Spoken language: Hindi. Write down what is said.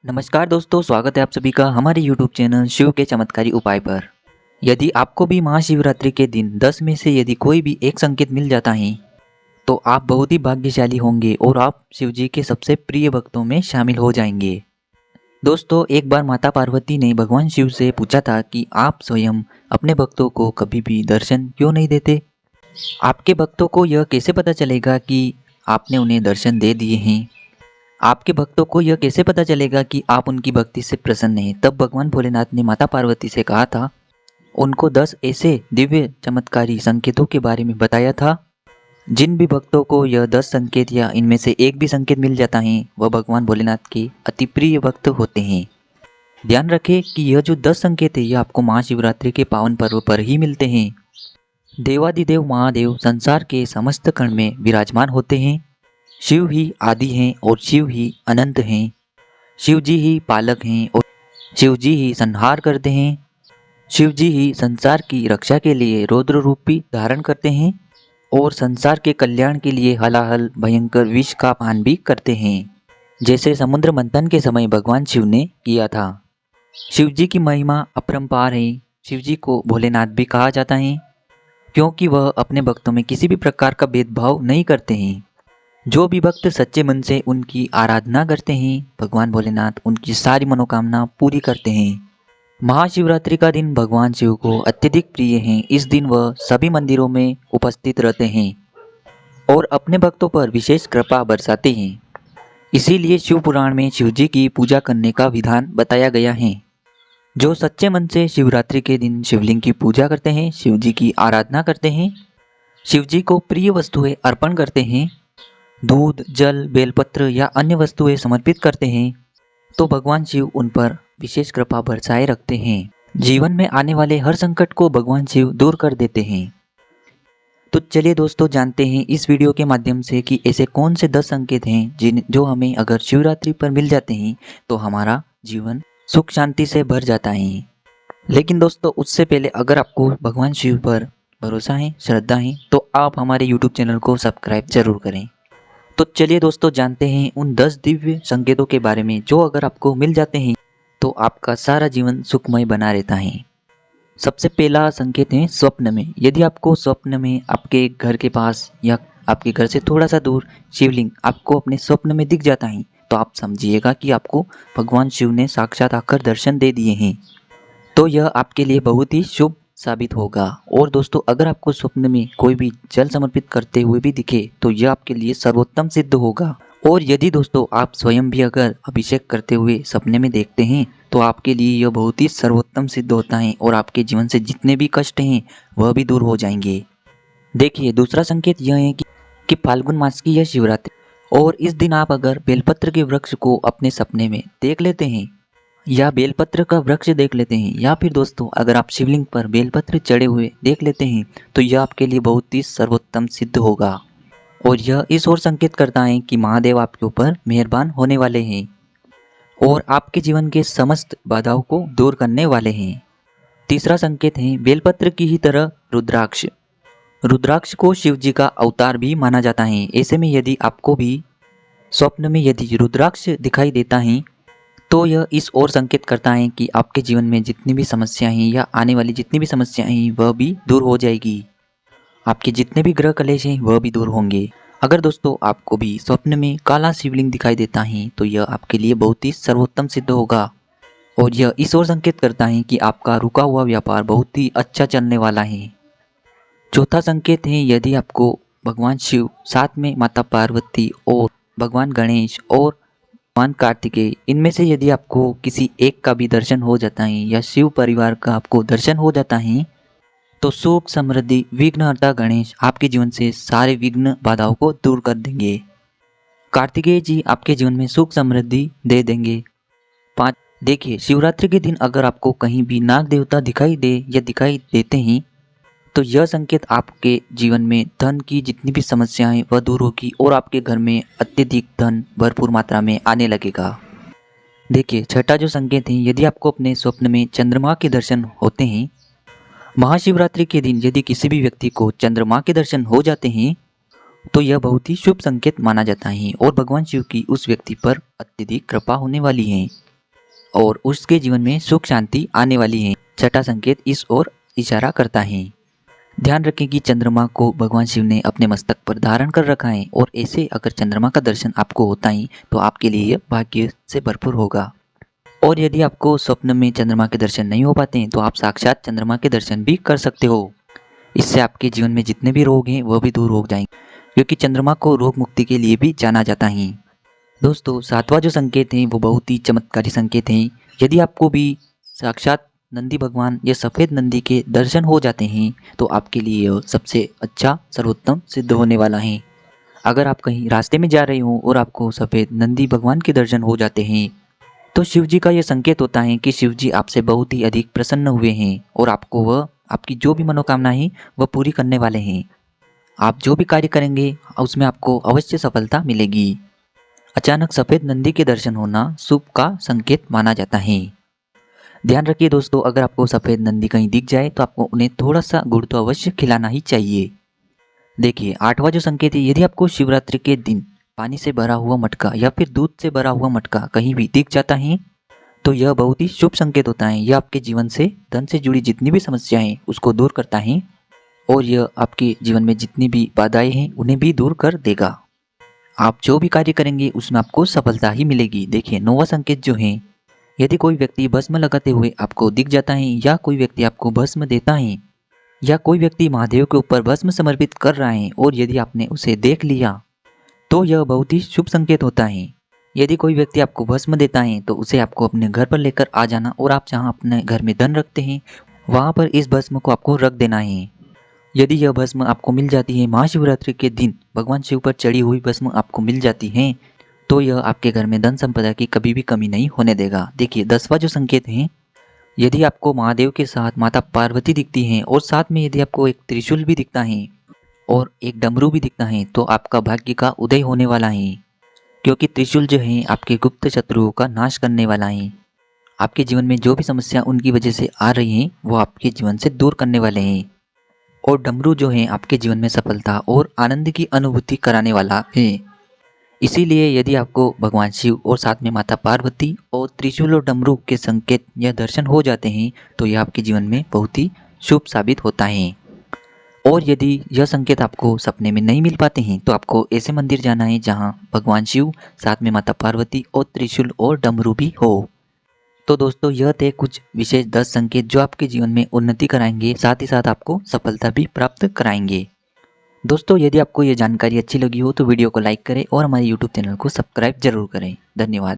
नमस्कार दोस्तों, स्वागत है आप सभी का हमारे यूट्यूब चैनल शिव के चमत्कारी उपाय पर। यदि आपको भी महाशिवरात्रि के दिन 10 में से यदि कोई भी एक संकेत मिल जाता है तो आप बहुत ही भाग्यशाली होंगे और आप शिव जी के सबसे प्रिय भक्तों में शामिल हो जाएंगे। दोस्तों, एक बार माता पार्वती ने भगवान शिव से पूछा था कि आप स्वयं अपने भक्तों को कभी भी दर्शन क्यों नहीं देते। आपके भक्तों को यह कैसे पता चलेगा कि आपने उन्हें दर्शन दे दिए हैं। आपके भक्तों को यह कैसे पता चलेगा कि आप उनकी भक्ति से प्रसन्न हैं। तब भगवान भोलेनाथ ने माता पार्वती से कहा था, उनको 10 ऐसे दिव्य चमत्कारी संकेतों के बारे में बताया था। जिन भी भक्तों को यह 10 संकेत या इनमें से एक भी संकेत मिल जाता है वह भगवान भोलेनाथ के अति प्रिय भक्त होते हैं। ध्यान रखें कि यह जो 10 संकेत है यह आपको महाशिवरात्रि के पावन पर्व पर ही मिलते हैं। देवादिदेव महादेव संसार के समस्त कण में विराजमान होते हैं। शिव ही आदि हैं और शिव ही अनंत हैं। शिव जी ही पालक हैं और शिव जी ही संहार करते हैं। शिव जी ही संसार की रक्षा के लिए रौद्र रूप भी धारण करते हैं और संसार के कल्याण के लिए हलाहल भयंकर विष का पान भी करते हैं, जैसे समुद्र मंथन के समय भगवान शिव ने किया था। शिव जी की महिमा अपरंपार है। शिव जी को भोलेनाथ भी कहा जाता है क्योंकि वह अपने भक्तों में किसी भी प्रकार का भेदभाव नहीं करते हैं। जो भी भक्त सच्चे मन से उनकी आराधना करते हैं भगवान भोलेनाथ उनकी सारी मनोकामना पूरी करते हैं। महाशिवरात्रि का दिन भगवान शिव को अत्यधिक प्रिय है। इस दिन वह सभी मंदिरों में उपस्थित रहते हैं और अपने भक्तों पर विशेष कृपा बरसाते हैं। इसीलिए शिव पुराण में शिव जी की पूजा करने का विधान बताया गया है। जो सच्चे मन से शिवरात्रि के दिन शिवलिंग की पूजा करते हैं, शिव जी की आराधना करते हैं, शिव जी को प्रिय वस्तुएं अर्पण करते हैं, दूध, जल, बेलपत्र या अन्य वस्तुएं समर्पित करते हैं तो भगवान शिव उन पर विशेष कृपा बरसाए रखते हैं। जीवन में आने वाले हर संकट को भगवान शिव दूर कर देते हैं। तो चलिए दोस्तों, जानते हैं इस वीडियो के माध्यम से कि ऐसे कौन से 10 संकेत हैं जो हमें अगर शिवरात्रि पर मिल जाते हैं तो हमारा जीवन सुख शांति से भर जाता है। लेकिन दोस्तों, उससे पहले अगर आपको भगवान शिव पर भरोसा है, श्रद्धा है तो आप हमारे यूट्यूब चैनल को सब्सक्राइब जरूर करें। तो चलिए दोस्तों, जानते हैं उन 10 दिव्य संकेतों के बारे में जो अगर आपको मिल जाते हैं तो आपका सारा जीवन सुखमय बना रहता है। सबसे पहला संकेत है स्वप्न में। यदि आपको स्वप्न में आपके घर के पास या आपके घर से थोड़ा सा दूर शिवलिंग आपको अपने स्वप्न में दिख जाता है तो आप समझिएगा कि आपको भगवान शिव ने साक्षात आकर दर्शन दे दिए हैं। तो यह आपके लिए बहुत ही शुभ साबित होगा। और दोस्तों, अगर आपको स्वप्न में कोई भी जल समर्पित करते हुए भी दिखे तो यह आपके लिए सर्वोत्तम सिद्ध होगा। और यदि दोस्तों आप स्वयं भी अगर अभिषेक करते हुए सपने में देखते हैं तो आपके लिए यह बहुत ही सर्वोत्तम सिद्ध होता है और आपके जीवन से जितने भी कष्ट हैं वह भी दूर हो जाएंगे। देखिए, दूसरा संकेत यह है कि फाल्गुन मास की यह शिवरात्रि और इस दिन आप अगर बेलपत्र के वृक्ष को अपने सपने में देख लेते हैं या बेलपत्र का वृक्ष देख लेते हैं या फिर दोस्तों अगर आप शिवलिंग पर बेलपत्र चढ़े हुए देख लेते हैं तो यह आपके लिए बहुत ही सर्वोत्तम सिद्ध होगा। और यह इस ओर संकेत करता है कि महादेव आपके ऊपर मेहरबान होने वाले हैं और आपके जीवन के समस्त बाधाओं को दूर करने वाले हैं। तीसरा संकेत है बेलपत्र की ही तरह रुद्राक्ष। रुद्राक्ष को शिव जी का अवतार भी माना जाता है। ऐसे में यदि आपको भी स्वप्न में यदि रुद्राक्ष दिखाई देता है तो यह इस ओर संकेत करता है कि आपके जीवन में जितनी भी समस्याएं हैं या आने वाली जितनी भी समस्याएं हैं वह भी दूर हो जाएगी। आपके जितने भी ग्रह कलेश हैं वह भी दूर होंगे। अगर दोस्तों आपको भी स्वप्न में काला शिवलिंग दिखाई देता है तो यह आपके लिए बहुत ही सर्वोत्तम सिद्ध होगा और यह इस ओर संकेत करता है कि आपका रुका हुआ व्यापार बहुत ही अच्छा चलने वाला है। चौथा संकेत है यदि आपको भगवान शिव, साथ में माता पार्वती और भगवान गणेश और भगवान कार्तिकेय, इनमें से यदि आपको किसी एक का भी दर्शन हो जाता है या शिव परिवार का आपको दर्शन हो जाता है तो सुख समृद्धि विघ्नहर्ता गणेश आपके जीवन से सारे विघ्न बाधाओं को दूर कर देंगे। कार्तिकेय जी आपके जीवन में सुख समृद्धि दे देंगे। 5, देखिए, शिवरात्रि के दिन अगर आपको कहीं भी नाग देवता दिखाई दे या दिखाई देते हैं तो यह संकेत आपके जीवन में धन की जितनी भी समस्याएं वह दूर होगी और आपके घर में अत्यधिक धन भरपूर मात्रा में आने लगेगा। देखिए, छठा जो संकेत है यदि आपको अपने स्वप्न में चंद्रमा के दर्शन होते हैं। महाशिवरात्रि के दिन यदि किसी भी व्यक्ति को चंद्रमा के दर्शन हो जाते हैं तो यह बहुत ही शुभ संकेत माना जाता है और भगवान शिव की उस व्यक्ति पर अत्यधिक कृपा होने वाली है। और उसके जीवन में सुख शांति आने वाली है। छठा संकेत इस ओर इशारा करता है। ध्यान रखें कि चंद्रमा को भगवान शिव ने अपने मस्तक पर धारण कर रखा है और ऐसे अगर चंद्रमा का दर्शन आपको होता ही तो आपके लिए यह भाग्य से भरपूर होगा। और यदि आपको स्वप्न में चंद्रमा के दर्शन नहीं हो पाते हैं तो आप साक्षात चंद्रमा के दर्शन भी कर सकते हो। इससे आपके जीवन में जितने भी रोग हैं वह भी दूर हो जाएंगे, क्योंकि चंद्रमा को रोग मुक्ति के लिए भी जाना जाता है। दोस्तों, सातवां जो संकेत है वो बहुत ही चमत्कारी संकेत हैं। यदि आपको भी साक्षात नंदी भगवान या सफ़ेद नंदी के दर्शन हो जाते हैं तो आपके लिए यह सबसे अच्छा सर्वोत्तम सिद्ध होने वाला है। अगर आप कहीं रास्ते में जा रहे हो और आपको सफ़ेद नंदी भगवान के दर्शन हो जाते हैं तो शिव जी का यह संकेत होता है कि शिव जी आपसे बहुत ही अधिक प्रसन्न हुए हैं और आपको वह आपकी जो भी मनोकामना है वह पूरी करने वाले हैं। आप जो भी कार्य करेंगे उसमें आपको अवश्य सफलता मिलेगी। अचानक सफ़ेद नंदी के दर्शन होना शुभ का संकेत माना जाता है। ध्यान रखिए दोस्तों, अगर आपको सफ़ेद नंदी कहीं दिख जाए तो आपको उन्हें थोड़ा सा गुड़ तो अवश्य खिलाना ही चाहिए। देखिए, आठवां जो संकेत है, यदि आपको शिवरात्रि के दिन पानी से भरा हुआ मटका या फिर दूध से भरा हुआ मटका कहीं भी दिख जाता है तो यह बहुत ही शुभ संकेत होता है। यह आपके जीवन से धन से जुड़ी जितनी भी समस्याएं उसको दूर करता है और यह आपके जीवन में जितनी भी बाधाएं हैं उन्हें भी दूर कर देगा। आप जो भी कार्य करेंगे उसमें आपको सफलता ही मिलेगी। देखिए, नौवां संकेत जो है, यदि कोई व्यक्ति भस्म लगाते हुए आपको दिख जाता है या कोई व्यक्ति आपको भस्म देता है या कोई व्यक्ति महादेव के ऊपर भस्म समर्पित कर रहा है और यदि आपने उसे देख लिया तो यह बहुत ही शुभ संकेत होता है। यदि कोई व्यक्ति आपको भस्म देता है तो उसे आपको अपने घर पर लेकर आ जाना और आप जहां अपने घर में धन रखते हैं वहां पर इस भस्म को आपको रख देना है। यदि यह भस्म आपको मिल जाती है, महाशिवरात्रि के दिन भगवान शिव पर चढ़ी हुई भस्म आपको मिल जाती है तो यह आपके घर में धन संपदा की कभी भी कमी नहीं होने देगा। देखिए, 10वां जो संकेत है, यदि आपको महादेव के साथ माता पार्वती दिखती हैं और साथ में यदि आपको एक त्रिशूल भी दिखता है और एक डमरू भी दिखता है तो आपका भाग्य का उदय होने वाला है, क्योंकि त्रिशूल जो है आपके गुप्त शत्रुओं का नाश करने वाला है। आपके जीवन में जो भी समस्या उनकी वजह से आ रही हैं वो आपके जीवन से दूर करने वाले हैं। और डमरू जो है आपके जीवन में सफलता और आनंद की अनुभूति कराने वाला है। इसीलिए यदि आपको भगवान शिव और साथ में माता पार्वती और त्रिशूल और डमरू के संकेत या दर्शन हो जाते हैं तो यह आपके जीवन में बहुत ही शुभ साबित होता है। और यदि यह संकेत आपको सपने में नहीं मिल पाते हैं तो आपको ऐसे मंदिर जाना है जहां भगवान शिव, साथ में माता पार्वती और त्रिशूल और डमरू भी हो। तो दोस्तों, यह थे कुछ विशेष 10 संकेत जो आपके जीवन में उन्नति कराएंगे, साथ ही साथ आपको सफलता भी प्राप्त कराएंगे। दोस्तों, यदि आपको यह जानकारी अच्छी लगी हो तो वीडियो को लाइक करें और हमारे YouTube चैनल को सब्सक्राइब जरूर करें। धन्यवाद।